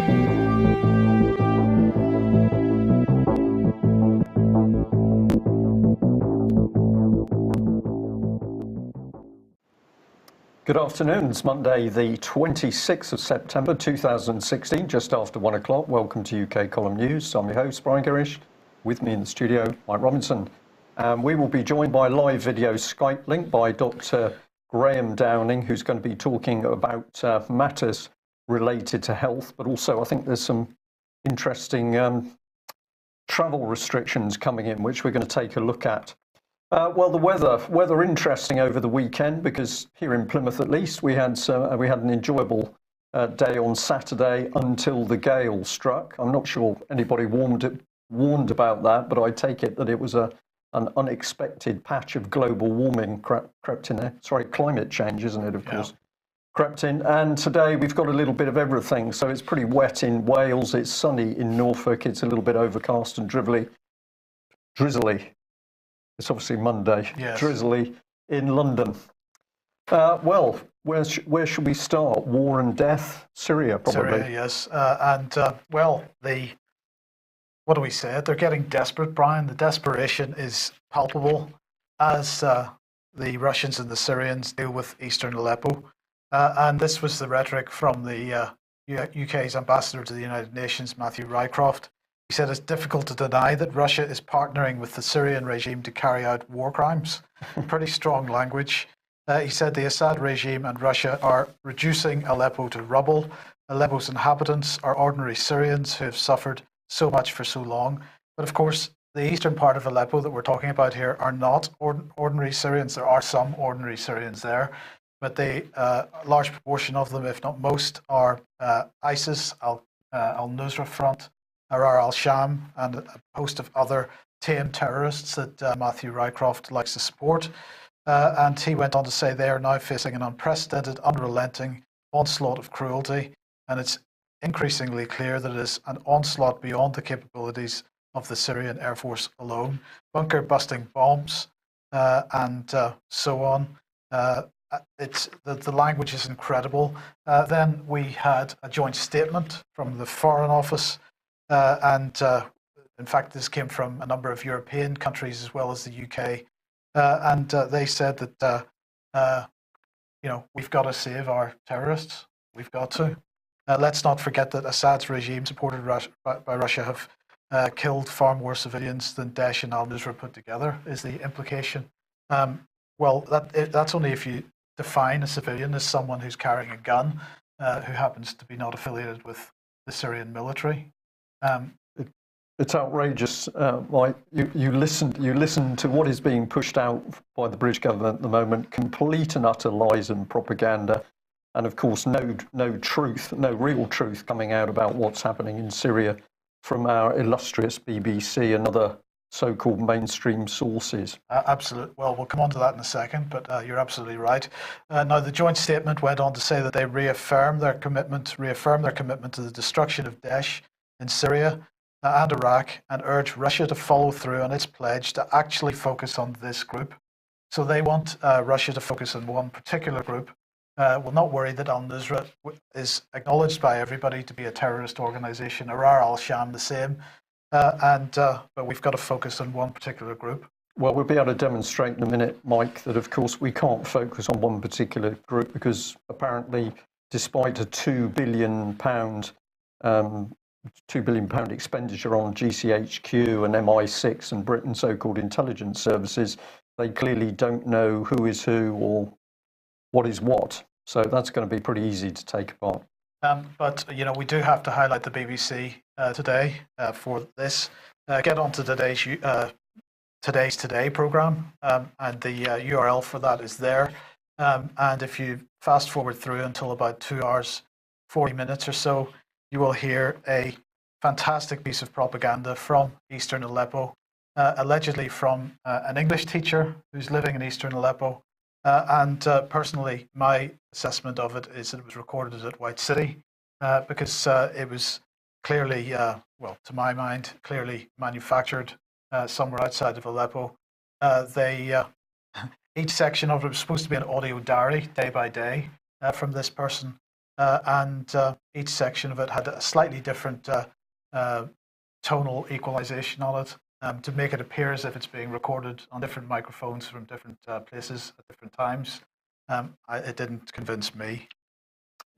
Good afternoon. It's Monday, the 26th of September 2016, just after 1 o'clock. Welcome to UK Column News. I'm your host, Brian Girish. With me in the studio, Mike Robinson. We will be joined by a live video Skype link by Dr. Graham Downing, who's going to be talking about matters related to health, but also I think there's some interesting travel restrictions coming in, which we're going to take a look at. Well, the weather interesting over the weekend, because here in Plymouth at least we had an enjoyable day on Saturday until the gale struck. I'm not sure anybody warned about that, but I take it that it was an unexpected patch of global warming crept in there. Sorry, climate change, isn't it? Of course, crept in. And today we've got a little bit of everything. So it's pretty wet in Wales. It's sunny in Norfolk. It's a little bit overcast and drizzly. It's obviously Monday. Yes. Drizzly in London. Well, where should we start? War and death? Syria, probably. Syria, yes. What do we say? They're getting desperate, Brian. The desperation is palpable as the Russians and the Syrians deal with eastern Aleppo. And this was the rhetoric from the UK's ambassador to the United Nations, Matthew Rycroft. He said it's difficult to deny that Russia is partnering with the Syrian regime to carry out war crimes. Pretty strong language. He said the Assad regime and Russia are reducing Aleppo to rubble. Aleppo's inhabitants are ordinary Syrians who have suffered so much for so long. But of course, the eastern part of Aleppo that we're talking about here are not ordinary Syrians. There are some ordinary Syrians there, but a large proportion of them, if not most, are ISIS, al-Nusra Front, Arar al-Sham, and a host of other tame terrorists that Matthew Rycroft likes to support. And he went on to say they are now facing an unprecedented, unrelenting onslaught of cruelty, and it's increasingly clear that it is an onslaught beyond the capabilities of the Syrian Air Force alone. Bunker-busting bombs and so on. The language is incredible. Then we had a joint statement from the Foreign Office, and in fact this came from a number of European countries as well as the UK, and they said that we've got to save our terrorists. We've got to. Let's not forget that Assad's regime, supported by Russia, have killed far more civilians than Daesh and al-Nusra put together, is the implication. Well, that's only if you define a civilian as someone who's carrying a gun, who happens to be not affiliated with the Syrian military. It's outrageous. Mike, you listen to what is being pushed out by the British government at the moment, complete and utter lies and propaganda, and of course no real truth coming out about what's happening in Syria from our illustrious BBC and other so-called mainstream sources. Absolutely. Well, we'll come on to that in a second, but you're absolutely right. Now, the joint statement went on to say that they reaffirm their commitment to the destruction of Daesh in Syria and Iraq, and urge Russia to follow through on its pledge to actually focus on this group. So they want Russia to focus on one particular group. Will not worry that al-Nusra is acknowledged by everybody to be a terrorist organization, Arar al-Sham the same, but we've got to focus on one particular group. Well, we'll be able to demonstrate in a minute, Mike, that of course we can't focus on one particular group, because apparently, despite a £2 billion expenditure on GCHQ and MI6 and Britain's so-called intelligence services, they clearly don't know who is who or what is what. So that's going to be pretty easy to take apart. But we do have to highlight the BBC today for this. Get on to today's Today program, and the URL for that is there. And if you fast forward through until about 2 hours, 40 minutes or so, you will hear a fantastic piece of propaganda from eastern Aleppo, allegedly from an English teacher who's living in eastern Aleppo. And personally, my assessment of it is that it was recorded at White City, because it was clearly, to my mind, clearly manufactured somewhere outside of Aleppo. Each section of it was supposed to be an audio diary, day by day, from this person. and each section of it had a slightly different tonal equalization on it to make it appear as if it's being recorded on different microphones from different places at different times. It didn't convince me.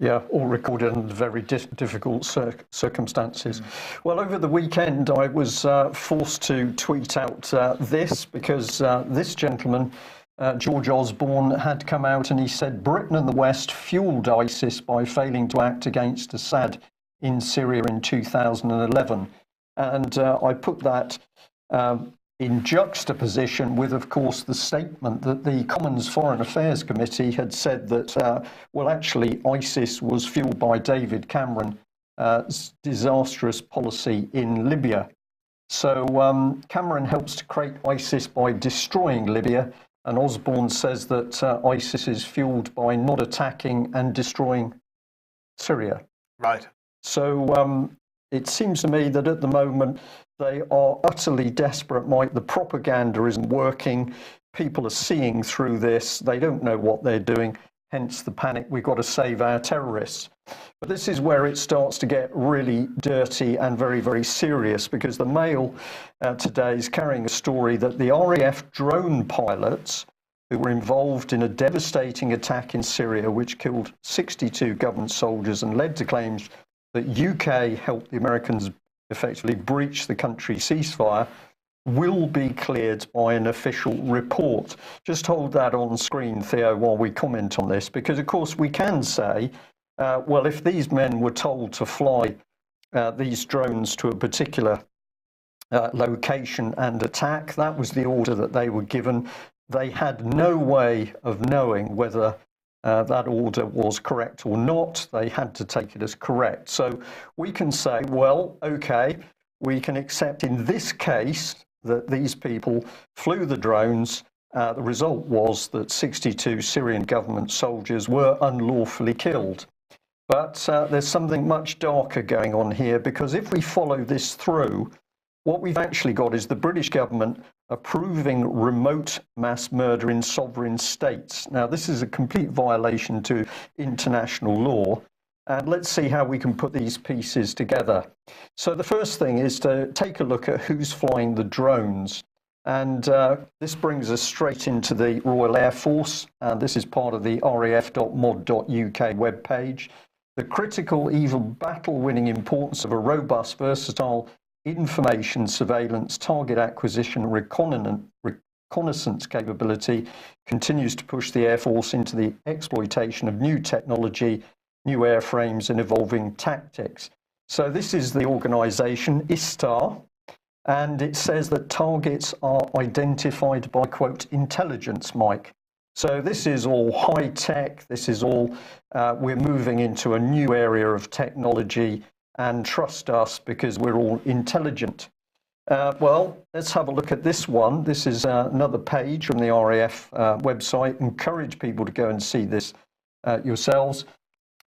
Yeah, all recorded under very difficult circumstances. Well, over the weekend, I was forced to tweet out this because this gentleman, George Osborne, had come out and he said Britain and the West fueled ISIS by failing to act against Assad in Syria in 2011. And I put that in juxtaposition with, of course, the statement that the Commons Foreign Affairs Committee had said that, well, actually, ISIS was fueled by David Cameron's disastrous policy in Libya. So Cameron helps to create ISIS by destroying Libya, and Osborne says that ISIS is fueled by not attacking and destroying Syria. Right. So it seems to me that at the moment they are utterly desperate, Mike. The propaganda isn't working. People are seeing through this. They don't know what they're doing, hence the panic. We've got to save our terrorists. But this is where it starts to get really dirty and very, very serious, because the Mail today is carrying a story that the RAF drone pilots who were involved in a devastating attack in Syria, which killed 62 government soldiers and led to claims that UK helped the Americans effectively breach the country's ceasefire, will be cleared by an official report. Just hold that on screen, Theo, while we comment on this, because of course we can say, well, if these men were told to fly these drones to a particular location and attack, that was the order that they were given. They had no way of knowing whether that order was correct or not. They had to take it as correct. So we can say, well, okay, we can accept in this case that these people flew the drones. The result was that 62 Syrian government soldiers were unlawfully killed. But there's something much darker going on here, because if we follow this through, what we've actually got is the British government approving remote mass murder in sovereign states. Now, this is a complete violation to international law. And let's see how we can put these pieces together. So the first thing is to take a look at who's flying the drones. And this brings us straight into the Royal Air Force. This is part of the raf.mod.uk webpage. The critical, even battle-winning importance of a robust, versatile information surveillance, target acquisition, reconnaissance capability continues to push the Air Force into the exploitation of new technology, new airframes and evolving tactics. So this is the organisation, ISTAR, and it says that targets are identified by, quote, intelligence, Mike. So this is all high tech, this is all, we're moving into a new area of technology, and trust us because we're all intelligent. Well, let's have a look at this one. This is another page from the RAF website. Encourage people to go and see this yourselves.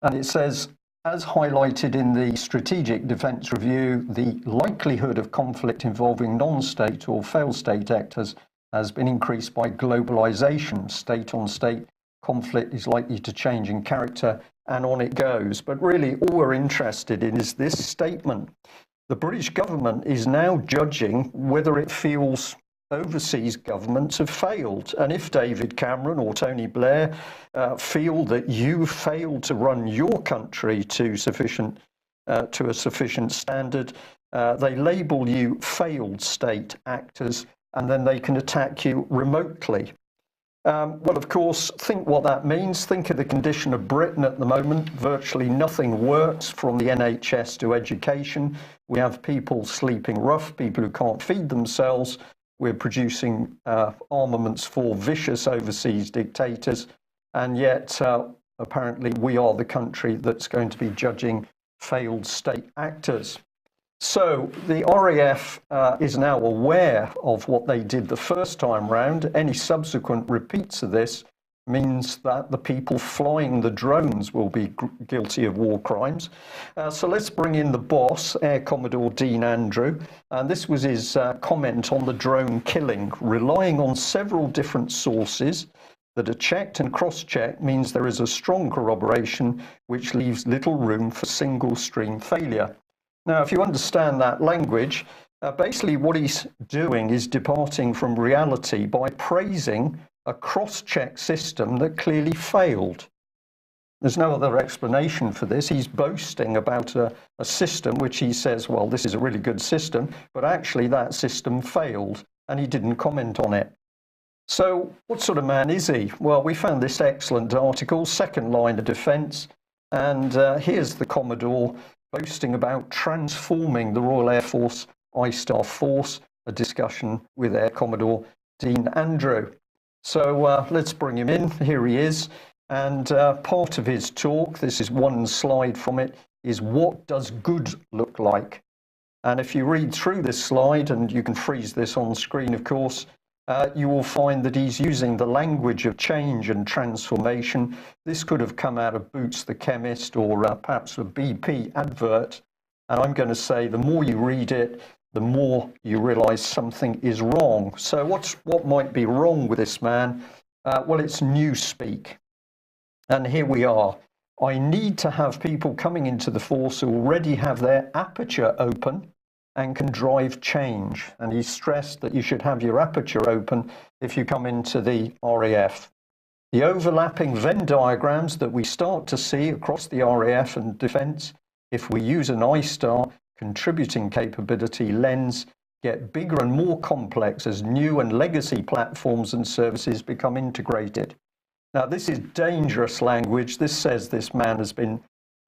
And it says, as highlighted in the Strategic Defence Review, the likelihood of conflict involving non-state or failed state actors has been increased by globalisation. State-on-state conflict is likely to change in character, and on it goes. But really, all we're interested in is this statement. The British government is now judging whether it feels overseas governments have failed. And if David Cameron or Tony Blair feel that you failed to run your country to a sufficient standard, they label you failed state actors, and then they can attack you remotely. Well, of course, think what that means. Think of the condition of Britain at the moment. Virtually nothing works, from the NHS to education. We have people sleeping rough, people who can't feed themselves. We're producing armaments for vicious overseas dictators. And yet, apparently, we are the country that's going to be judging failed state actors. So the RAF is now aware of what they did the first time round. Any subsequent repeats of this means that the people flying the drones will be guilty of war crimes. So let's bring in the boss, Air Commodore Dean Andrew. And this was his comment on the drone killing, relying on several different sources. that a checked and cross-checked means there is a strong corroboration which leaves little room for single-stream failure. Now, if you understand that language, basically what he's doing is departing from reality by praising a cross-check system that clearly failed. There's no other explanation for this. He's boasting about a system which he says, well, this is a really good system, but actually that system failed, and he didn't comment on it. So what sort of man is he? Well, we found this excellent article, Second Line of Defence, and here's the Commodore boasting about transforming the Royal Air Force I-Star Force, a discussion with Air Commodore Dean Andrew. So let's bring him in. Here he is. And part of his talk, this is one slide from it, is what does good look like? And if you read through this slide, and you can freeze this on screen, of course, you will find that he's using the language of change and transformation. This could have come out of Boots the Chemist or perhaps a BP advert. And I'm going to say the more you read it, the more you realise something is wrong. So what might be wrong with this man? Well, it's newspeak. And here we are. I need to have people coming into the force who already have their aperture open and can drive change. And he stressed that you should have your aperture open if you come into the RAF. The overlapping Venn diagrams that we start to see across the RAF and defence, if we use an I-Star contributing capability lens, get bigger and more complex as new and legacy platforms and services become integrated. Now, this is dangerous language. This says this man has been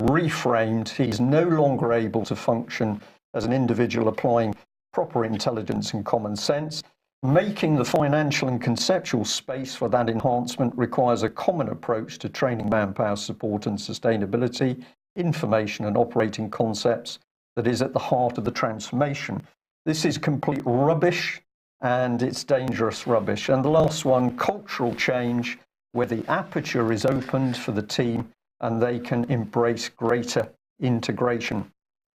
reframed. He's no longer able to function as an individual applying proper intelligence and common sense. Making the financial and conceptual space for that enhancement requires a common approach to training, manpower, support and sustainability, information and operating concepts that is at the heart of the transformation. This is complete rubbish, and it's dangerous rubbish. And the last one, cultural change, where the aperture is opened for the team and they can embrace greater integration.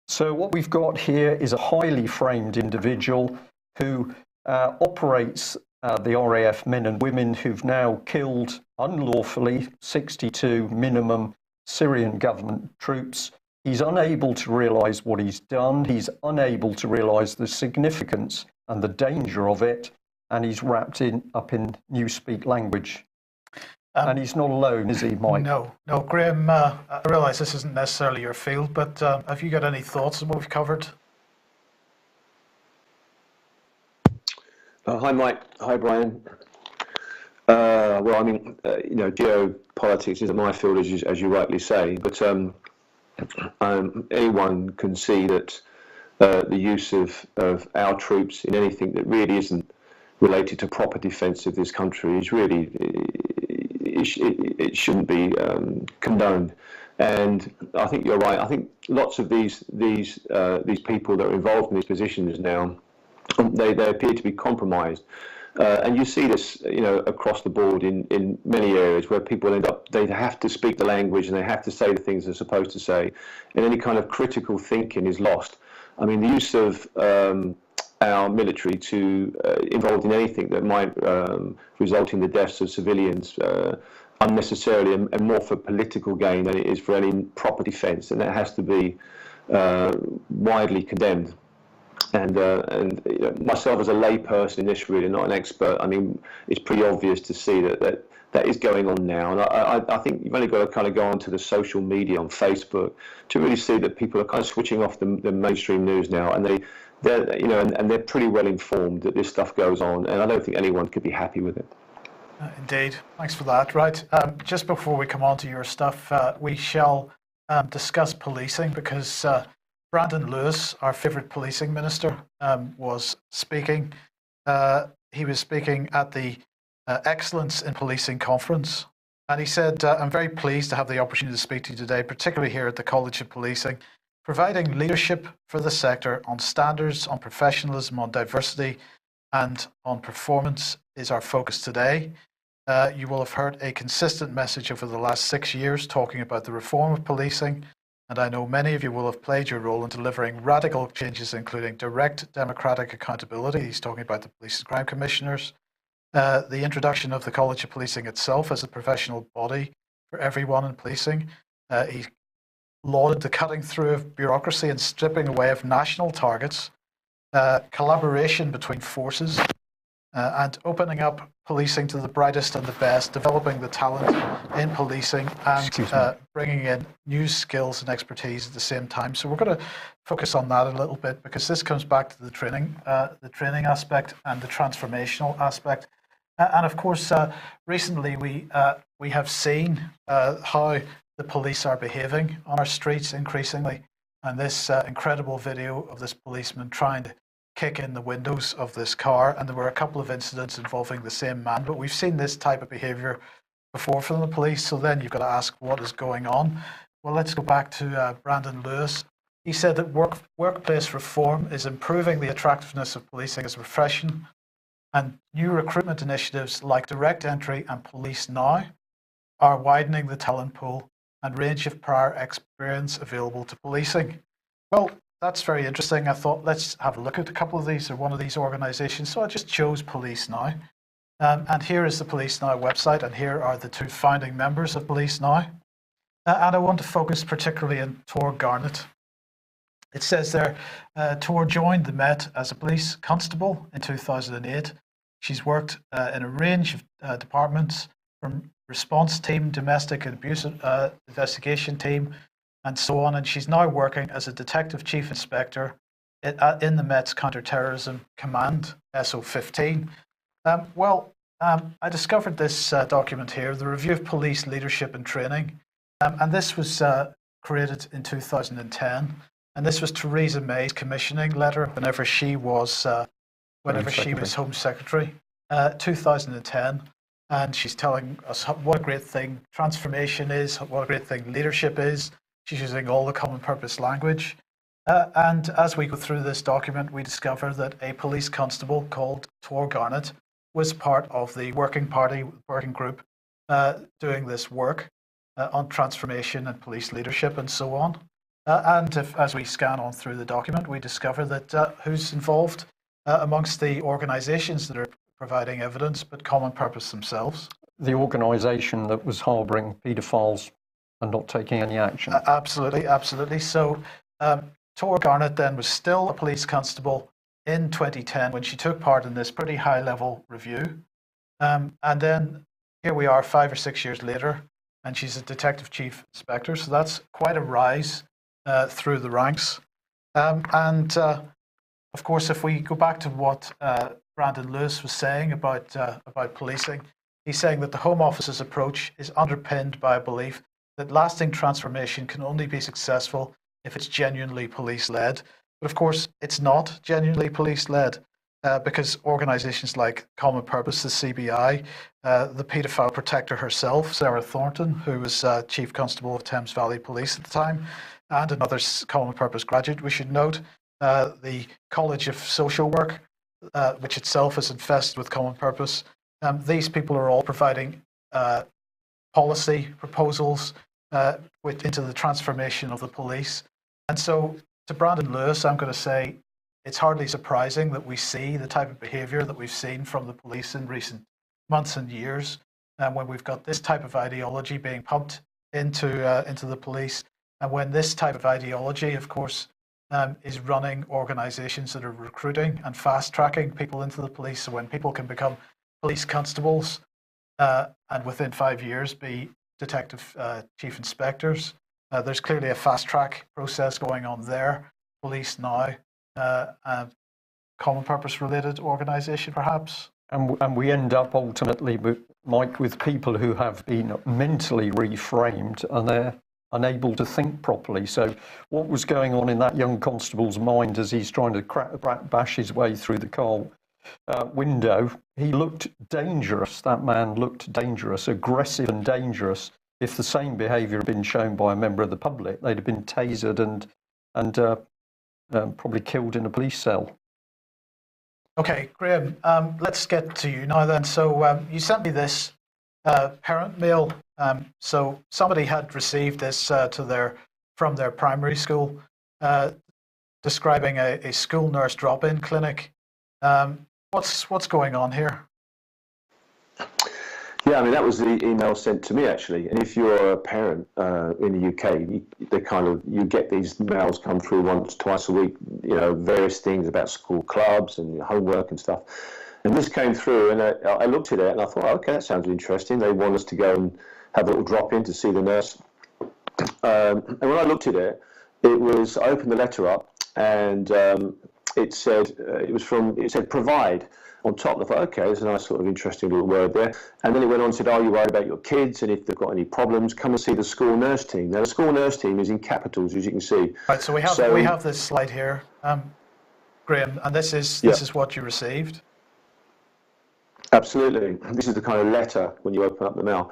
So what we've got here is a highly framed individual who operates the RAF men and women who've now killed unlawfully 62 minimum Syrian government troops. He's unable to realise what he's done. He's unable to realise the significance and the danger of it. And he's wrapped up in newspeak language. And he's not alone, is he, Mike? No, Graham, I realise this isn't necessarily your field, but have you got any thoughts on what we've covered? Hi, Mike. Hi, Brian. Well, I mean, geopolitics isn't my field, as you rightly say, but anyone can see that the use of our troops in anything that really isn't related to proper defence of this country is really... It shouldn't be condoned, and I think you're right. I think lots of these people that are involved in these positions now, they appear to be compromised, and you see this, across the board in many areas where people they have to speak the language and they have to say the things they're supposed to say, and any kind of critical thinking is lost. I mean, the use of our military to involved in anything that might result in the deaths of civilians unnecessarily and more for political gain than it is for any proper defence, and that has to be widely condemned. And myself as a layperson in this, really not an expert, I mean, it's pretty obvious to see that is going on now, and I think you've only got to kind of go onto the social media on Facebook to really see that people are kind of switching off the mainstream news now, and they're pretty well informed that this stuff goes on, and I don't think anyone could be happy with it. Indeed, thanks for that. Right, just before we come on to your stuff, we shall discuss policing, because Brandon Lewis, our favourite policing minister, was speaking. He was speaking at the Excellence in Policing conference, and he said, I'm very pleased to have the opportunity to speak to you today, particularly here at the College of Policing. Providing leadership for the sector on standards, on professionalism, on diversity, and on performance is our focus today. You will have heard a consistent message over the last 6 years talking about the reform of policing, and I know many of you will have played your role in delivering radical changes, including direct democratic accountability. He's talking about the police and crime commissioners, the introduction of the College of Policing itself as a professional body for everyone in policing. He lauded the cutting through of bureaucracy and stripping away of national targets, collaboration between forces, and opening up policing to the brightest and the best, developing the talent in policing, and bringing in new skills and expertise at the same time. So we're going to focus on that a little bit, because this comes back to the training aspect and the transformational aspect. And of course, recently we have seen how the police are behaving on our streets increasingly, and this incredible video of this policeman trying to kick in the windows of this car, and there were a couple of incidents involving the same man, but we've seen this type of behaviour before from the police. So then you've got to ask, what is going on? Well, let's go back to Brandon Lewis. He said that workplace reform is improving the attractiveness of policing as a profession, and new recruitment initiatives like direct entry and Police Now are widening the talent pool and range of prior experience available to policing. Well, that's very interesting. I thought, let's have a look at a couple of these, or one of these organisations. So I just chose Police Now. And here is the Police Now website, and here are the two founding members of Police Now. And I want to focus particularly on Tor Garnett. It says there, Tor joined the Met as a police constable in 2008. She's worked in a range of departments, from response team, domestic abuse investigation team, and so on. And she's now working as a detective chief inspector in the Met's Counterterrorism Command, SO15. I discovered this document here, the Review of Police Leadership and Training, and this was created in 2010. And this was Theresa May's commissioning letter whenever she was Home Secretary, 2010. And she's telling us what a great thing transformation is, what a great thing leadership is. She's using all the common purpose language. And as we go through this document, we discover that a police constable called Tor Garnett was part of the working group doing this work on transformation and police leadership and so on. As we scan on through the document, we discover that who's involved amongst the organisations that are providing evidence, but common purpose themselves. The organisation that was harbouring paedophiles and not taking any action. Absolutely, absolutely. So Tor Garnett then was still a police constable in 2010 when she took part in this pretty high-level review. And then here we are 5 or 6 years later, and she's a detective chief inspector. So that's quite a rise through the ranks. Of course, if we go back to what Brandon Lewis was saying about policing, he's saying that the Home Office's approach is underpinned by a belief that lasting transformation can only be successful if it's genuinely police-led. But of course, it's not genuinely police-led because organisations like Common Purpose, the CBI, the paedophile protector herself, Sarah Thornton, who was Chief Constable of Thames Valley Police at the time, and another Common Purpose graduate, we should note, the College of Social Work, which itself is infested with Common Purpose. These people are all providing policy proposals into the transformation of the police. And so to Brandon Lewis, I'm going to say it's hardly surprising that we see the type of behaviour that we've seen from the police in recent months and years, when we've got this type of ideology being pumped into the police, and when this type of ideology, of course, is running organisations that are recruiting and fast-tracking people into the police. So when people can become police constables and within 5 years be detective chief inspectors, there's clearly a fast-track process going on there. Police Now, common purpose-related organisation, perhaps. And we end up ultimately, Mike, with people who have been mentally reframed and they're unable to think properly. So what was going on in that young constable's mind as he's trying to bash his way through the car window? He looked dangerous. That man looked dangerous, aggressive and dangerous. If the same behaviour had been shown by a member of the public, they'd have been tasered and probably killed in a police cell. Okay, Graham, let's get to you now then. So you sent me this parent mail. So somebody had received this from their primary school, describing a school nurse drop-in clinic. What's going on here? Yeah, I mean, that was the email sent to me, actually. And if you're a parent in the UK, you get these mails come through once, twice a week, various things about school clubs and homework and stuff. And this came through, and I looked at it, and I thought, okay, that sounds interesting. They want us to go and have a little drop-in to see the nurse. And when I looked at it, I opened the letter up, and it said, it said provide on top. I thought, okay, there's a nice sort of interesting little word there. And then it went on and said, are you worried about your kids? And if they've got any problems, come and see the school nurse team. Now, the school nurse team is in capitals, as you can see. Right, so we have this slide here, Graham, and this is what you received. Absolutely. This is the kind of letter when you open up the mail.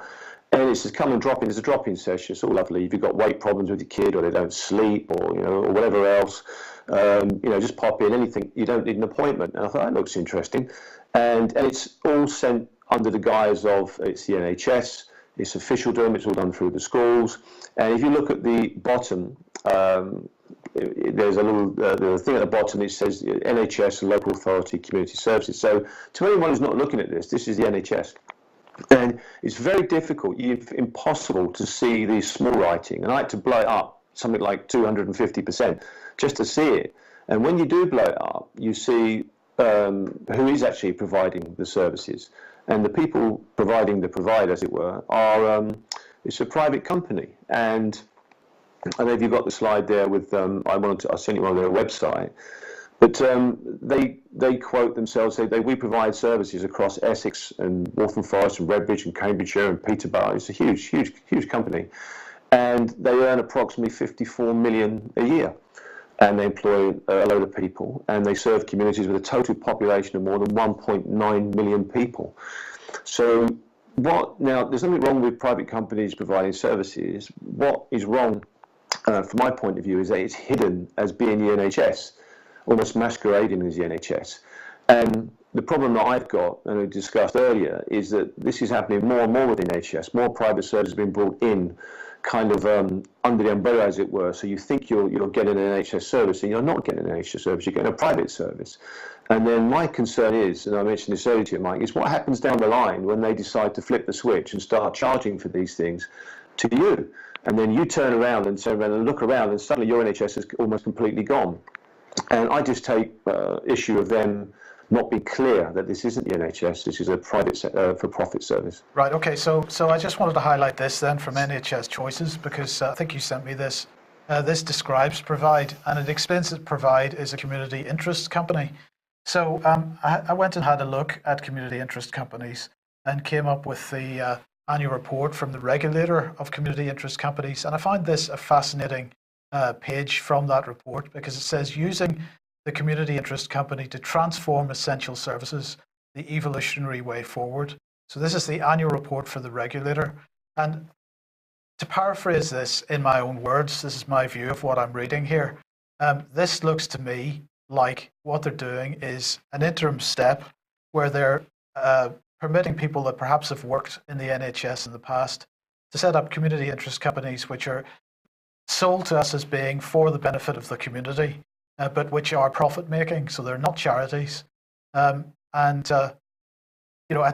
And it says, come and drop in. It's a drop-in session. It's all lovely. If you've got weight problems with your kid, or they don't sleep, or or whatever else, just pop in. Anything. You don't need an appointment. And I thought, that looks interesting. And it's all sent under the guise of it's the NHS. It's officialdom. It's all done through the schools. And if you look at the bottom, there's a little the thing at the bottom. It says NHS, local authority, community services. So to anyone who's not looking at this is the NHS. And it's very difficult, impossible to see the small writing. And I had to blow it up something like 250% just to see it. And when you do blow it up, you see who is actually providing the services. And the people providing the provide, as it were, it's a private company. And I don't know if you've got the slide there with, I sent you on their website. But they quote themselves, we provide services across Essex and Waltham Forest and Redbridge and Cambridgeshire and Peterborough. It's a huge, huge, huge company. And they earn approximately 54 million a year. And they employ a load of people. And they serve communities with a total population of more than 1.9 million people. So now, there's nothing wrong with private companies providing services. What is wrong, from my point of view, is that it's hidden as being the NHS. Almost masquerading as the NHS. And the problem that I've got, and we discussed earlier, is that this is happening more and more with the NHS. More private services have been brought in, kind of under the umbrella, as it were. So you think you're getting an NHS service, and you're not getting an NHS service, you're getting a private service. And then my concern is, and I mentioned this earlier to you, Mike, is what happens down the line when they decide to flip the switch and start charging for these things to you. And then you turn around and look around, and suddenly your NHS is almost completely gone. And I just take issue of them not being clear that this isn't the NHS, this is a private for-profit service. Right, okay, so I just wanted to highlight this then from NHS Choices, because I think you sent me this. This describes Provide, and it explains that Provide is a community interest company. So I went and had a look at community interest companies and came up with the annual report from the regulator of community interest companies. And I find this a fascinating page from that report, because it says using the community interest company to transform essential services, the evolutionary way forward. So this is the annual report for the regulator. And to paraphrase this in my own words, this is my view of what I'm reading here. This looks to me like what they're doing is an interim step where they're permitting people that perhaps have worked in the NHS in the past to set up community interest companies which are sold to us as being for the benefit of the community, but which are profit making, so they're not charities. At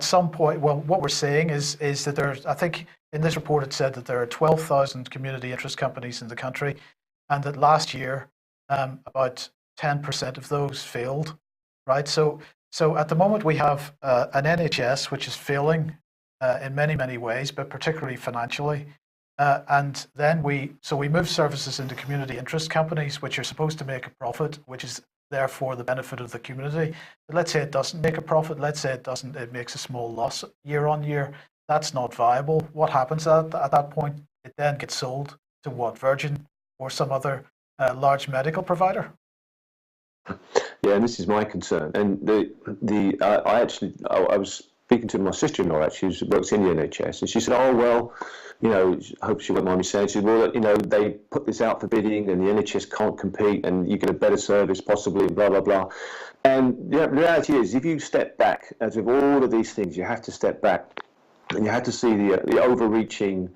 some point, well, what we're saying is that there's, I think in this report it said that there are 12,000 community interest companies in the country, and that last year about 10% of those failed, right? So at the moment we have an NHS which is failing in many, many ways, but particularly financially. And then we move services into community interest companies, which are supposed to make a profit, which is therefore the benefit of the community. But let's say it doesn't make a profit. Let's say it makes a small loss year on year. That's not viable. What happens at that point? It then gets sold to what, Virgin or some other large medical provider? Yeah, and this is my concern. And I was speaking to my sister-in-law, actually, who works in the NHS, and she said, oh, well, I hope she won't mind me saying, she said, well, they put this out for bidding and the NHS can't compete and you get a better service possibly, blah, blah, blah. And the reality is, if you step back, as with all of these things, you have to step back and you have to see the overreaching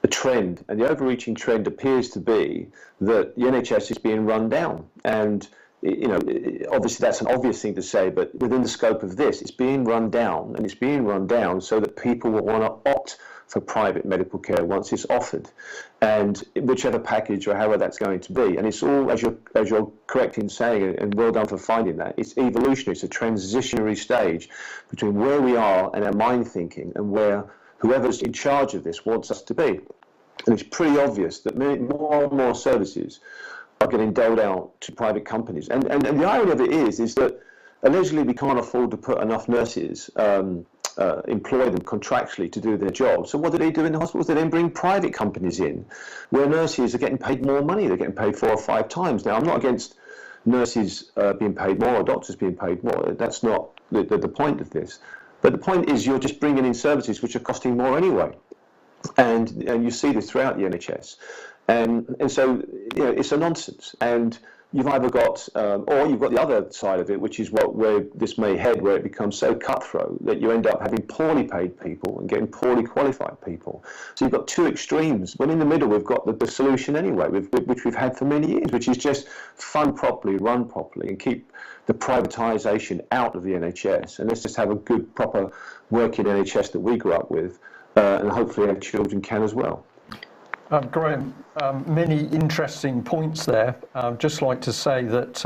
trend. And the overreaching trend appears to be that the NHS is being run down. And obviously that's an obvious thing to say, but within the scope of this, it's being run down, and it's being run down so that people will want to opt for private medical care once it's offered, and whichever package or however that's going to be. And it's all, as you're correct in saying, and well done for finding that, it's evolutionary. It's a transitionary stage between where we are and our mind thinking and where whoever's in charge of this wants us to be. And it's pretty obvious that more and more services are getting doled out to private companies. And the irony of it is that allegedly we can't afford to put enough nurses, employ them contractually to do their job. So what do they do in the hospitals? They then bring private companies in where nurses are getting paid more money. They're getting paid 4 or 5 times. Now, I'm not against nurses being paid more or doctors being paid more. That's not the point of this. But the point is you're just bringing in services which are costing more anyway. And you see this throughout the NHS. And so, it's a nonsense. And you've either got, or you've got the other side of it, which is where this may head, where it becomes so cutthroat that you end up having poorly paid people and getting poorly qualified people. So you've got 2 extremes. When in the middle, we've got the solution anyway, which we've had for many years, which is just fund properly, run properly, and keep the privatisation out of the NHS. And let's just have a good, proper working NHS that we grew up with, and hopefully our children can as well. Graham, many interesting points there. I'd just like to say that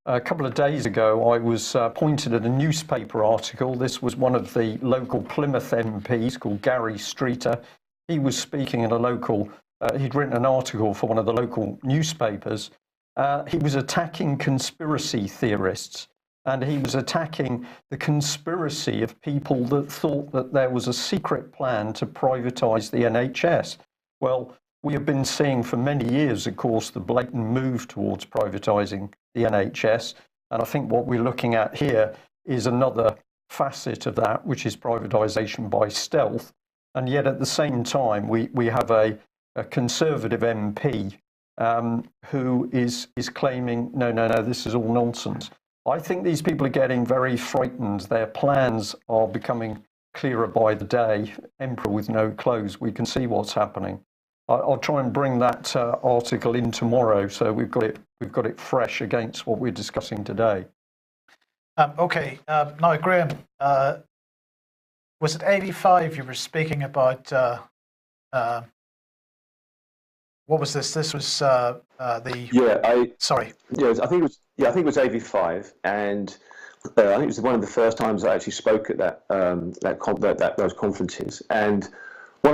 a couple of days ago I was pointed at a newspaper article. This was one of the local Plymouth MPs called Gary Streeter. He was speaking at a local, he'd written an article for one of the local newspapers. He was attacking conspiracy theorists, and he was attacking the conspiracy of people that thought that there was a secret plan to privatise the NHS. Well, we have been seeing for many years, of course, the blatant move towards privatising the NHS. And I think what we're looking at here is another facet of that, which is privatisation by stealth. And yet at the same time, we have a Conservative MP who is claiming, no, this is all nonsense. I think these people are getting very frightened. Their plans are becoming clearer by the day. Emperor with no clothes. We can see what's happening. I'll try and bring that article in tomorrow, so we've got it fresh against what we're discussing today. Okay. Now, Graham, was it 85 you were speaking about? What was this? This was the. Sorry. Yeah, I think it was 85, and I think it was one of the first times I actually spoke at those conferences. And I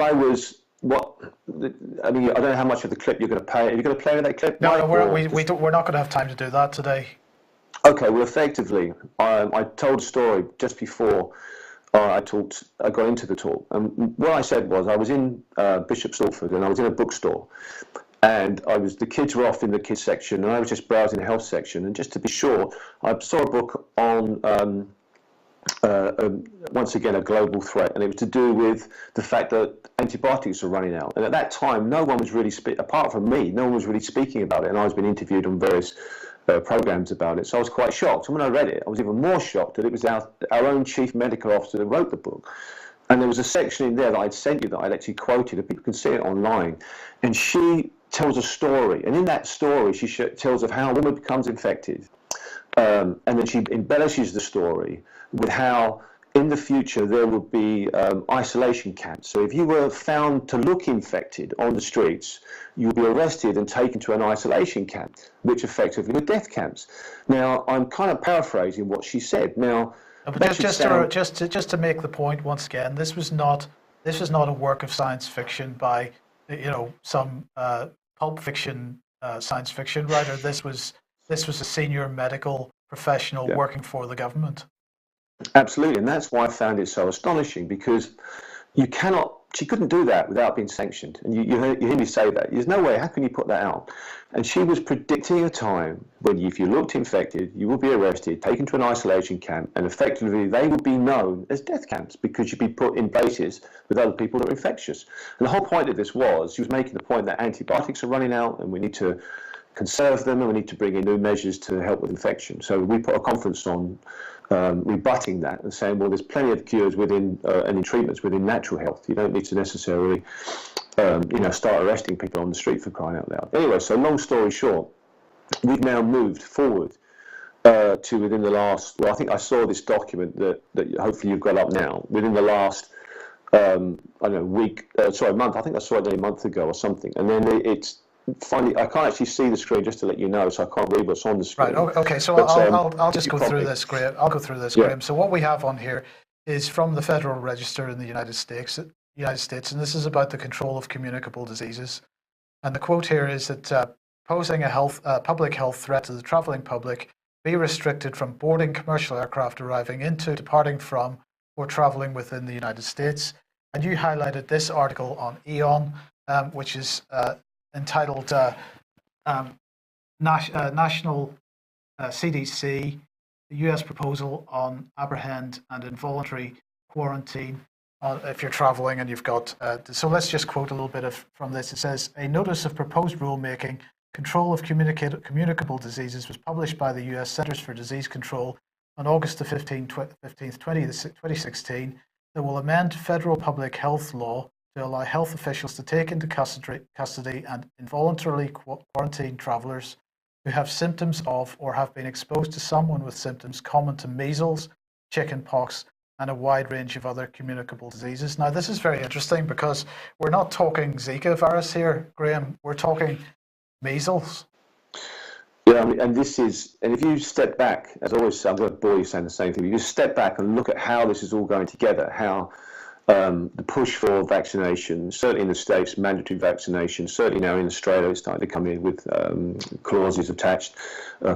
don't know how much of the clip you're going to play. Are you going to play that clip? No, we're not going to have time to do that today. Okay, well, effectively, I told a story just before I got into the talk. And what I said was I was in Bishop Stortford, and I was in a bookstore. And the kids were off in the kids section, and I was just browsing the health section. And just to be sure, I saw a book on, once again, a global threat. And it was to do with the fact that antibiotics are running out. And at that time, no one was really, apart from me, no one was really speaking about it. And I was being interviewed on various programs about it. So I was quite shocked. And when I read it, I was even more shocked that it was our own chief medical officer that wrote the book. And there was a section in there that I'd sent you that I'd actually quoted, and people can see it online. And she tells a story, and in that story she tells of how a woman becomes infected, and then she embellishes the story with how in the future there will be isolation camps. So if you were found to look infected on the streets, you'll be arrested and taken to an isolation camp, which effectively were death camps. Now, I'm kind of paraphrasing what she said. Now, but just to make the point once again, this was not a work of science fiction by some pulp fiction science fiction writer. This was a senior medical professional working for the government. Absolutely, and that's why I found it so astonishing, because she couldn't do that without being sanctioned. And you hear me say that. There's no way, how can you put that out? And she was predicting a time when if you looked infected, you would be arrested, taken to an isolation camp, and effectively they would be known as death camps because you'd be put in places with other people that are infectious. And the whole point of this was, she was making the point that antibiotics are running out and we need to conserve them and we need to bring in new measures to help with infection. So we put a conference on rebutting that and saying, well, there's plenty of cures within and treatments within natural health. You don't need to necessarily, start arresting people on the street for crying out loud. Anyway, so long story short, we've now moved forward to within the last, well, I think I saw this document that hopefully you've got up now, within the last, I don't know, month. I think I saw it only a month ago or something. And then it's finally, I can't actually see the screen, just to let you know, so I can't read what's on the screen. Right, okay, so I'll just go through this, Graham. I'll go through this, Graham. So what we have on here is from the Federal Register in the United States, and this is about the control of communicable diseases. And the quote here is that posing a public health threat to the traveling public, be restricted from boarding commercial aircraft arriving into, departing from, or traveling within the United States. And you highlighted this article on EON, which is entitled National CDC, the US proposal on apprehend and involuntary quarantine if you're traveling and you've got, so let's just quote a little bit from this. It says, a notice of proposed rulemaking, control of communicable diseases was published by the US Centers for Disease Control on August the 15th, 2016, that will amend federal public health law to allow health officials to take into custody and involuntarily quarantine travelers who have symptoms of or have been exposed to someone with symptoms common to measles, chickenpox, and a wide range of other communicable diseases. Now, this is very interesting because we're not talking Zika virus here, Graham. We're talking measles. Yeah, I mean, and if you step back, as always, I'm going to bore you saying the same thing. You just step back and look at how this is all going together, how the push for vaccination, certainly in the States, mandatory vaccination, certainly now in Australia, it's starting to come in with clauses attached,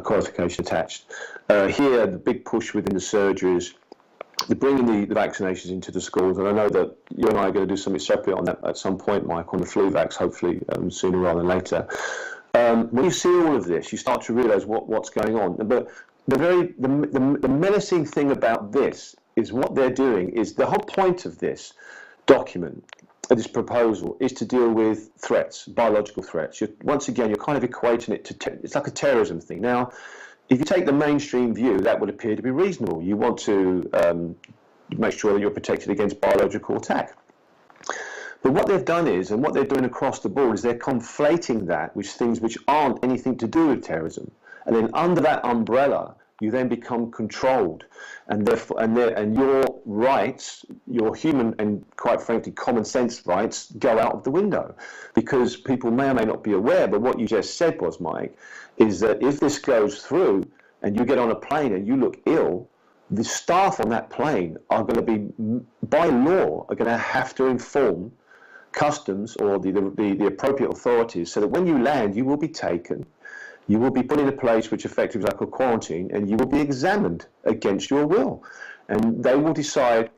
qualification attached. Here, the big push within the surgeries, they're bringing the vaccinations into the schools, and I know that you and I are going to do something separate on that at some point, Mike, on the flu vax, hopefully sooner rather than later. When you see all of this, you start to realise what's going on. But the menacing thing about this is what they're doing is the whole point of this document, this proposal, is to deal with threats, biological threats. Once again, you're kind of equating it to it's like a terrorism thing. Now, if you take the mainstream view, that would appear to be reasonable. You want to make sure that you're protected against biological attack. But what they've done is, and what they're doing across the board, is they're conflating that with things which aren't anything to do with terrorism. And then under that umbrella, you then become controlled. And therefore, and your rights, your human and quite frankly common sense rights, go out of the window. Because people may or may not be aware, but what you just said was, Mike, is that if this goes through and you get on a plane and you look ill, the staff on that plane are going to be, by law, are going to have to inform customs or the appropriate authorities, so that when you land, you will be taken, you will be put in a place which effectively is like a quarantine, and you will be examined against your will. And they will decide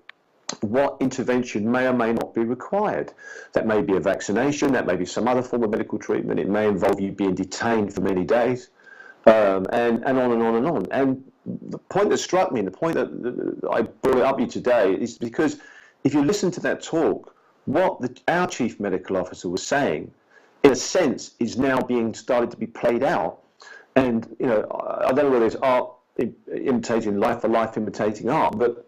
what intervention may or may not be required. That may be a vaccination, that may be some other form of medical treatment, it may involve you being detained for many days, and on and on and on. And the point that struck me, and the point that I brought it up to you today, is because if you listen to that talk, what our chief medical officer was saying, in a sense, is now being started to be played out. And, you know, I don't know whether it's art imitating life or life imitating art, but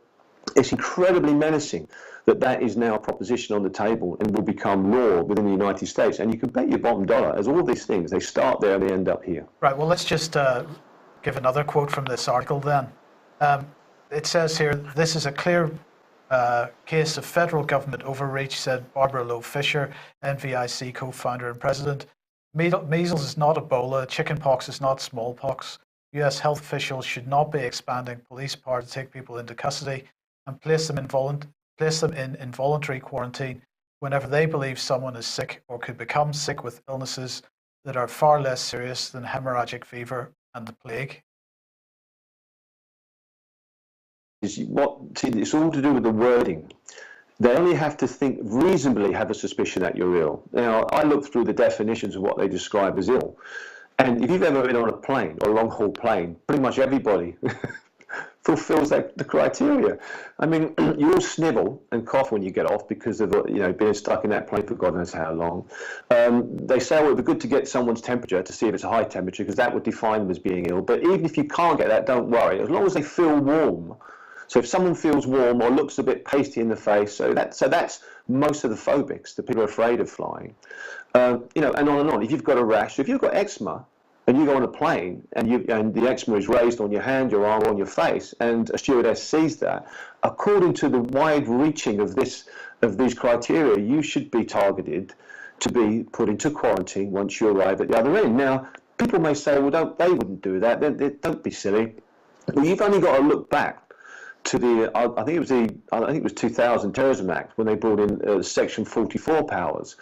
it's incredibly menacing that is now a proposition on the table and will become law within the United States. And you can bet your bottom dollar, as all these things, they start there, they end up here. Right, well, let's just give another quote from this article then. It says here, this is a clear case of federal government overreach, said Barbara Lowe Fisher, NVIC co-founder and president. Measles is not Ebola, chickenpox is not smallpox. US health officials should not be expanding police power to take people into custody and place them in involuntary quarantine whenever they believe someone is sick or could become sick with illnesses that are far less serious than hemorrhagic fever and the plague. It's all to do with the wording. They only have to reasonably have a suspicion that you're ill. Now, I looked through the definitions of what they describe as ill. And if you've ever been on a plane or a long-haul plane, pretty much everybody fulfills the criteria. I mean, you all snivel and cough when you get off because of being stuck in that plane for God knows how long. They say, well, it would be good to get someone's temperature to see if it's a high temperature, because that would define them as being ill. But even if you can't get that, don't worry. As long as they feel warm. So if someone feels warm or looks a bit pasty in the face, so that's most of the phobics, the people who are afraid of flying. And on and on. If you've got a rash, if you've got eczema, and you go on a plane and the eczema is raised on your hand, your arm, or on your face, and a stewardess sees that, according to the wide reaching of these criteria, you should be targeted to be put into quarantine once you arrive at the other end. Now, people may say, well, they wouldn't do that. Don't be silly. Well, you've only got to look back to I think it was 2000 Terrorism Act when they brought in Section 44 powers,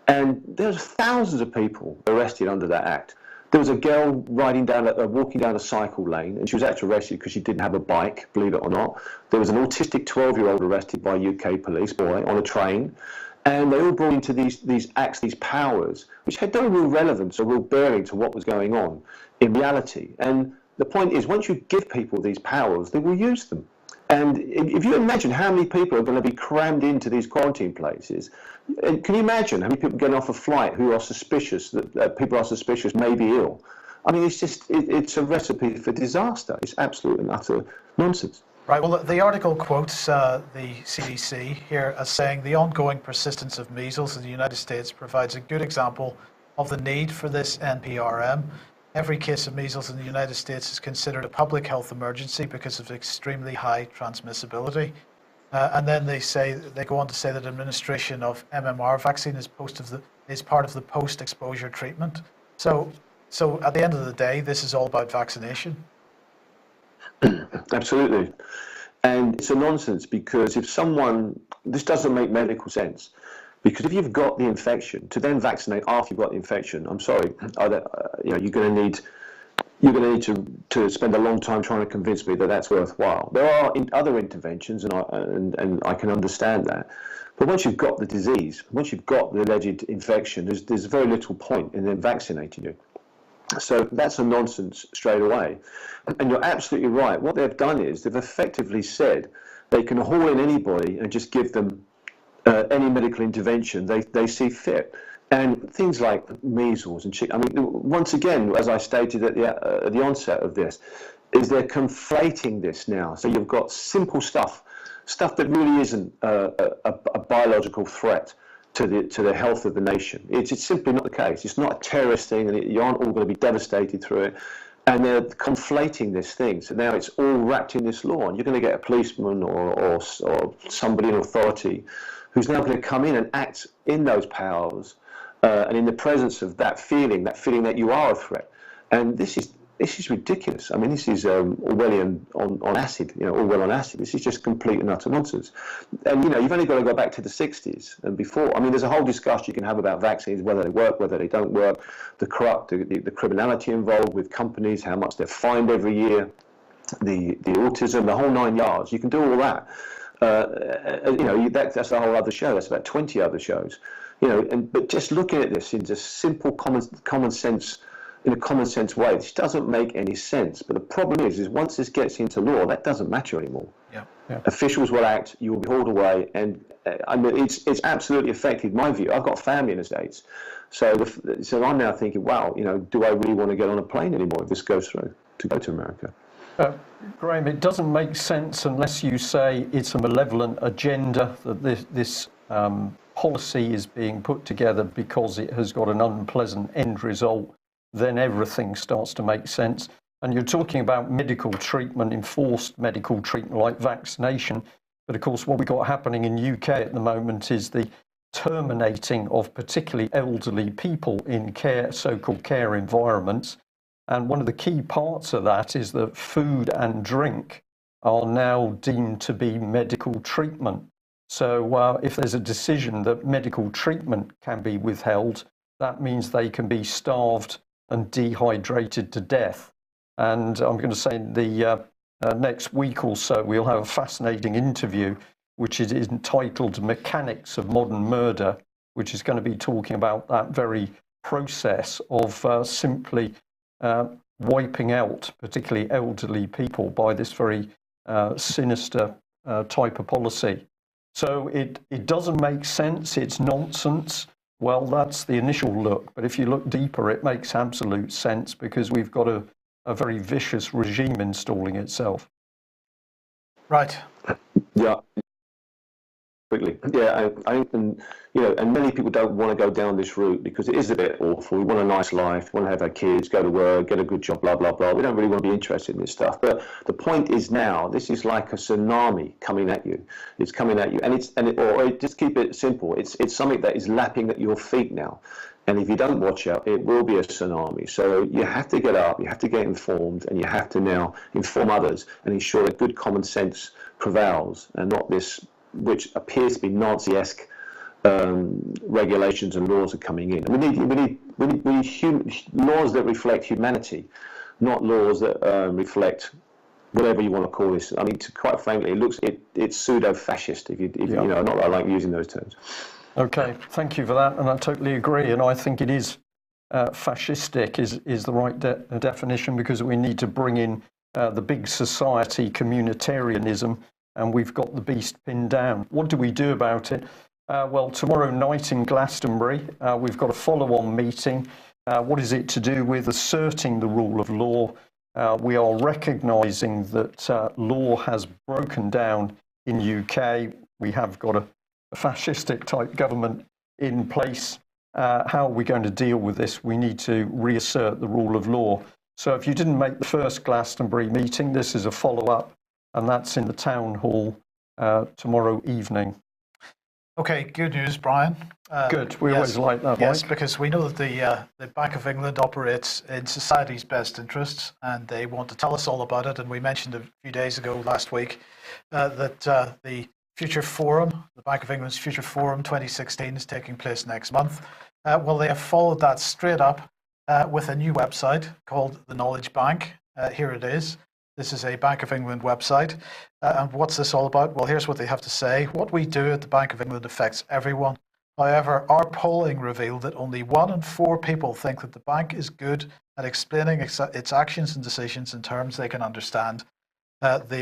and there's thousands of people arrested under that act. There was a girl walking down a cycle lane, and she was actually arrested because she didn't have a bike, believe it or not. There was an autistic 12-year-old arrested by UK police boy on a train, and they all brought into these acts, these powers, which had no real relevance or real bearing to what was going on in reality. And the point is, once you give people these powers, they will use them. And if you imagine how many people are going to be crammed into these quarantine places, can you imagine how many people getting off a flight who are suspicious, that people are suspicious may be ill? I mean, it's a recipe for disaster. It's absolute and utter nonsense. Right, well, the article quotes the CDC here as saying the ongoing persistence of measles in the United States provides a good example of the need for this NPRM. Every case of measles in the United States is considered a public health emergency because of extremely high transmissibility. And then they go on to say that administration of MMR vaccine is part of the post-exposure treatment. So at the end of the day, this is all about vaccination. Absolutely. And it's a nonsense because this doesn't make medical sense. Because if you've got the infection, to then vaccinate after you've got the infection, I'm sorry, you're going to need to spend a long time trying to convince me that that's worthwhile. There are other interventions, and I can understand that. But once you've got the disease, once you've got the alleged infection, there's very little point in them vaccinating you. So that's a nonsense straight away. And you're absolutely right. What they've done is they've effectively said they can haul in anybody and just give them any medical intervention they see fit. And things like measles and I mean, once again, as I stated at the onset of this, is they're conflating this now. So you've got simple stuff that really isn't a biological threat to the health of the nation. It's simply not the case. It's not a terrorist thing, and you aren't all going to be devastated through it. And they're conflating this thing. So now it's all wrapped in this law, and you're going to get a policeman or somebody in authority who's now going to come in and act in those powers and in the presence of that feeling that you are a threat. And this is ridiculous. I mean, this is Orwellian on acid, Orwell on acid. This is just complete and utter nonsense. And, you've only got to go back to the 60s and before. I mean, there's a whole discussion you can have about vaccines, whether they work, whether they don't work, the criminality involved with companies, how much they're fined every year, the autism, the whole 9 yards. You can do all that. That's a whole other show. That's about 20 other shows. But just looking at this in just simple common sense, in a common sense way, this doesn't make any sense. But the problem is once this gets into law, that doesn't matter anymore. Yeah. Officials will act. You will be hauled away, and I mean, it's absolutely affected my view. I've got family in the States, so I'm now thinking, wow, do I really want to get on a plane anymore if this goes through to go to America? Graham, it doesn't make sense unless you say it's a malevolent agenda, that this policy is being put together because it has got an unpleasant end result. Then everything starts to make sense. And you're talking about medical treatment, enforced medical treatment like vaccination. But of course, what we've got happening in UK at the moment is the terminating of particularly elderly people in so-called care environments. And one of the key parts of that is that food and drink are now deemed to be medical treatment. So if there's a decision that medical treatment can be withheld, that means they can be starved and dehydrated to death. And I'm going to say in the next week or so, we'll have a fascinating interview, which is entitled Mechanics of Modern Murder, which is going to be talking about that very process of simply wiping out particularly elderly people by this very sinister type of policy. So it doesn't make sense, it's nonsense. Well, that's the initial look, but if you look deeper, it makes absolute sense because we've got a very vicious regime installing itself. Right. Yeah. Quickly, yeah, and and many people don't want to go down this route because it is a bit awful. We want a nice life, want to have our kids, go to work, get a good job, blah blah blah. We don't really want to be interested in this stuff. But the point is now, this is like a tsunami coming at you. It's coming at you, or just keep it simple. It's something that is lapping at your feet now. And if you don't watch out, it will be a tsunami. So you have to get up, you have to get informed, and you have to now inform others and ensure that good common sense prevails and not this, which appears to be Nazi-esque regulations and laws are coming in. And we need laws that reflect humanity, not laws that reflect whatever you want to call this. I mean, quite frankly, it's pseudo-fascist. If not that I like using those terms. Okay, thank you for that, and I totally agree. And I think it is fascistic is the right definition, because we need to bring in the big society communitarianism, and we've got the beast pinned down. What do we do about it? Well, tomorrow night in Glastonbury, we've got a follow-on meeting. What is it to do with asserting the rule of law? We are recognising that law has broken down in UK. We have got a fascistic type government in place. How are we going to deal with this? We need to reassert the rule of law. So if you didn't make the first Glastonbury meeting, this is a follow-up, and that's in the town hall tomorrow evening. Okay, good news, Brian. Good. We always like that, Yes, Mike. because we know that the Bank of England operates in society's best interests, and they want to tell us all about it. And we mentioned a few days ago, last week, that the Future Forum, the Bank of England's Future Forum 2016 is taking place next month. Well, they have followed that straight up with a new website called the Knowledge Bank. Here it is. This is a Bank of England website. And what's this all about? Well, here's what they have to say. What we do at the Bank of England affects everyone. However, our polling revealed that only 1 in 4 people think that the bank is good at explaining its actions and decisions in terms they can understand.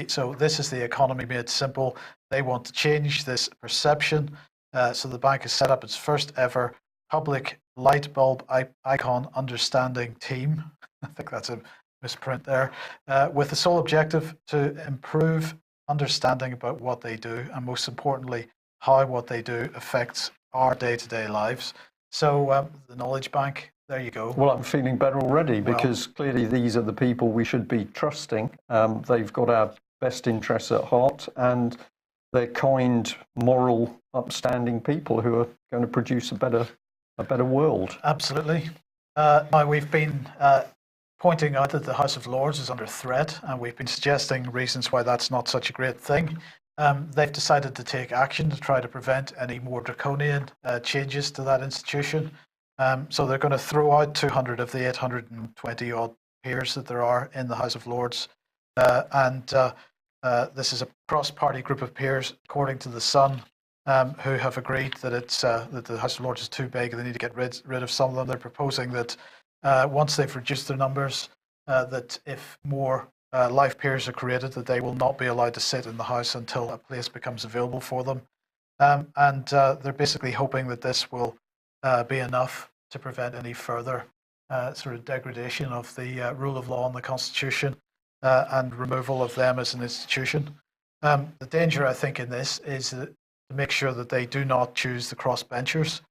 So this is the economy made simple. They want to change this perception. So the bank has set up its first ever public light bulb icon understanding team. I think that's a misprint there, with the sole objective to improve understanding about what they do, and most importantly, how what they do affects our day-to-day lives. So the Knowledge Bank, there you go. Well, I'm feeling better already, because clearly these are the people we should be trusting. They've got our best interests at heart, and they're kind, moral, upstanding people who are going to produce a better world. Absolutely. Now, we've been pointing out that the House of Lords is under threat, and we've been suggesting reasons why that's not such a great thing. They've decided to take action to try to prevent any more draconian changes to that institution. So they're going to throw out 200 of the 820 odd peers that there are in the House of Lords. This is a cross-party group of peers, according to The Sun, who have agreed that that the House of Lords is too big and they need to get rid of some of them. They're proposing that once they've reduced their numbers, that if more life peers are created, that they will not be allowed to sit in the House until a place becomes available for them. They're basically hoping that this will be enough to prevent any further sort of degradation of the rule of law and the Constitution and removal of them as an institution. The danger, I think, in this is to make sure that they do not choose the crossbenchers.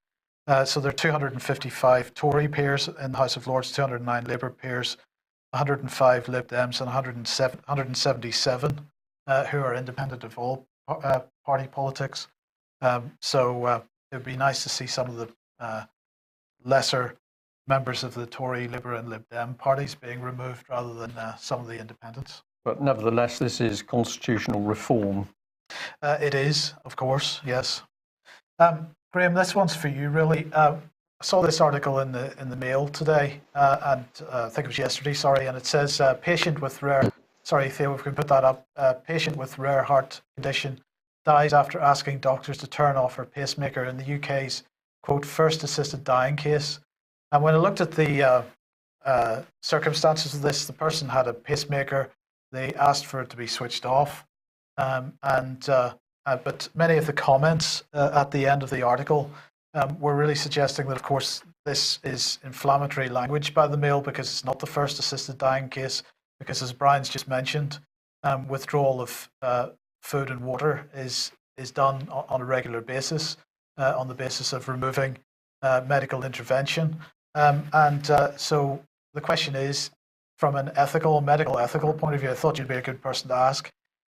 So there are 255 Tory peers in the House of Lords, 209 Labour peers, 105 Lib Dems, and 177 who are independent of all party politics. So it would be nice to see some of the lesser members of the Tory, Labour and Lib Dem parties being removed rather than some of the independents. But nevertheless, this is constitutional reform. It is, of course, yes. Graham, this one's for you, really. I saw this article in the Mail today, and I think it was yesterday, sorry, and it says patient with rare, sorry Theo, if we can put that up, patient with rare heart condition dies after asking doctors to turn off her pacemaker in the UK's, quote, first assisted dying case. And when I looked at the circumstances of this, the person had a pacemaker, they asked for it to be switched off, but many of the comments at the end of the article were really suggesting that, of course, this is inflammatory language by the Mail because it's not the first assisted dying case, because as Brian's just mentioned, withdrawal of food and water is is done on a regular basis, on the basis of removing medical intervention. So the question is, from an medical ethical point of view, I thought you'd be a good person to ask,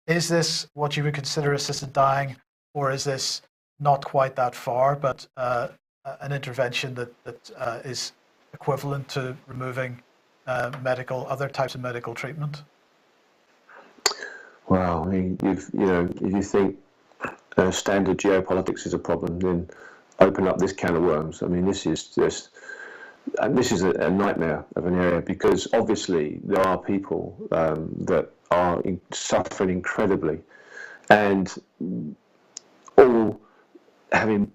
is this what you would consider assisted dying, or is this not quite that far, but an intervention that is equivalent to removing other types of medical treatment? Well, I mean, if you think standard geopolitics is a problem, then open up this can of worms. I mean, this is a nightmare of an area, because obviously there are people that are suffering incredibly, and all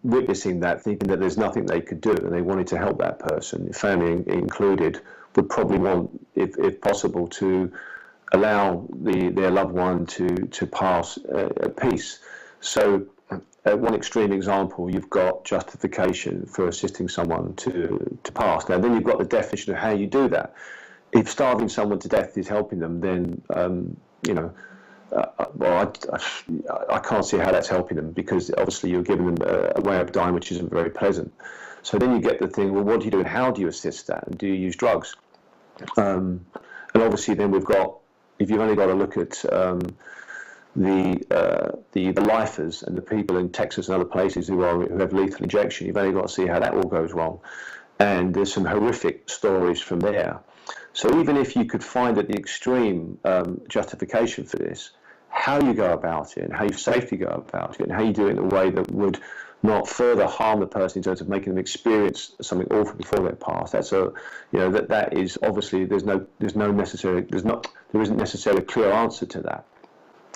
witnessing that, thinking that there's nothing they could do, and they wanted to help that person, family included, would probably want, if possible, to allow their loved one to pass at peace. So one extreme example, you've got justification for assisting someone to pass. Now then you've got the definition of how you do that. If starving someone to death is helping them, then I can't see how that's helping them, because obviously you're giving them a way of dying which isn't very pleasant. So then you get the thing, well, what do you do and how do you assist that? And do you use drugs? And obviously then we've got, if you've only got to look at the lifers and the people in Texas and other places who have lethal injection, you've only got to see how that all goes wrong. And there's some horrific stories from there. So even if you could find at the extreme justification for this, how you go about it and how you safely go about it and how you do it in a way that would not further harm the person in terms of making them experience something awful before they pass. That is obviously there isn't necessarily a clear answer to that.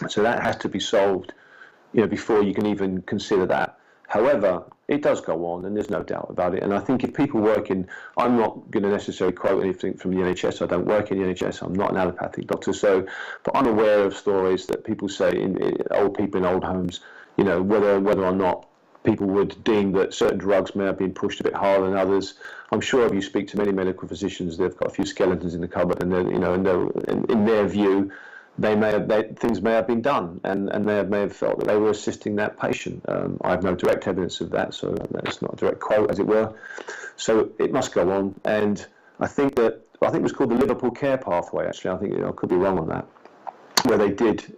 So that has to be solved, before you can even consider that. However, it does go on, and there's no doubt about it. And I think if people work in, I'm not going to necessarily quote anything from the NHS. I don't work in the NHS. I'm not an allopathic doctor, but I'm aware of stories that people say old people in old homes, whether or not people would deem that certain drugs may have been pushed a bit harder than others. I'm sure if you speak to many medical physicians, they've got a few skeletons in the cupboard, and in their view, things may have been done, and they may have felt that they were assisting that patient. I have no direct evidence of that, so that's not a direct quote, as it were. So it must go on, and I think it was called the Liverpool Care Pathway. Actually, I think I could be wrong on that, where they did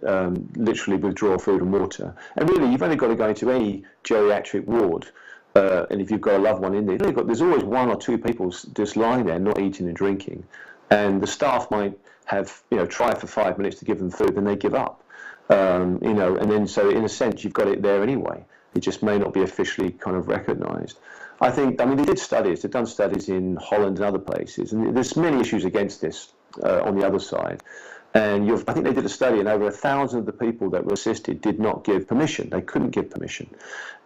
literally withdraw food and water. And really, you've only got to go into any geriatric ward, and if you've got a loved one in there, there's always one or two people just lying there, not eating and drinking, and the staff might have try for 5 minutes to give them food, then they give up, and then so in a sense you've got it there anyway. It just may not be officially kind of recognised. They've done studies in Holland and other places, and there's many issues against this on the other side. And I think they did a study, and over 1,000 of the people that were assisted did not give permission. They couldn't give permission,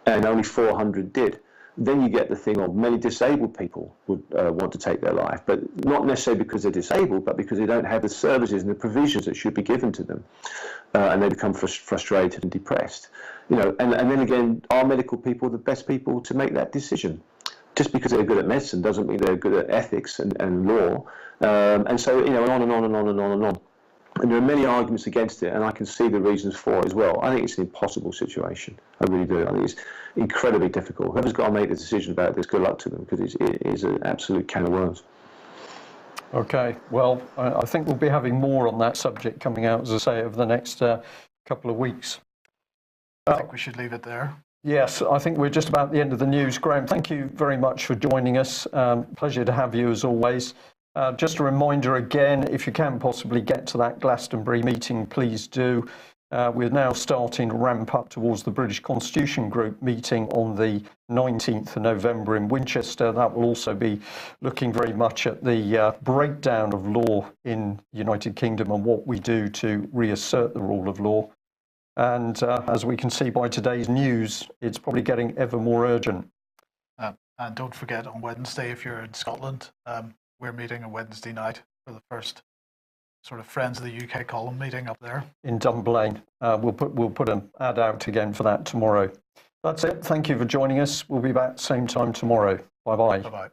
and only 400 did. Then you get the thing of many disabled people would want to take their life, but not necessarily because they're disabled, but because they don't have the services and the provisions that should be given to them, and they become frustrated and depressed. And then again, are medical people the best people to make that decision? Just because they're good at medicine doesn't mean they're good at ethics and law, and so on and on and on and on and on. And there are many arguments against it, and I can see the reasons for it as well. I think it's an impossible situation. I really do. I think it's incredibly difficult. Whoever's got to make the decision about this, good luck to them, because it is an absolute can of worms. Okay, well, I think we'll be having more on that subject coming out, as I say, over the next couple of weeks. I think we should leave it there. Yes, I think we're just about the end of the news. Graham, thank you very much for joining us. Pleasure to have you as always. Just a reminder again, if you can possibly get to that Glastonbury meeting, please do. We're now starting to ramp up towards the British Constitution Group meeting on the 19th of November in Winchester. That will also be looking very much at the breakdown of law in the United Kingdom and what we do to reassert the rule of law. And as we can see by today's news, it's probably getting ever more urgent. And don't forget, on Wednesday, if you're in Scotland, we're meeting on Wednesday night for the first sort of Friends of the UK column meeting up there. In Dunblane. We'll put an ad out again for that tomorrow. That's it. Thank you for joining us. We'll be back same time tomorrow. Bye-bye. Bye-bye.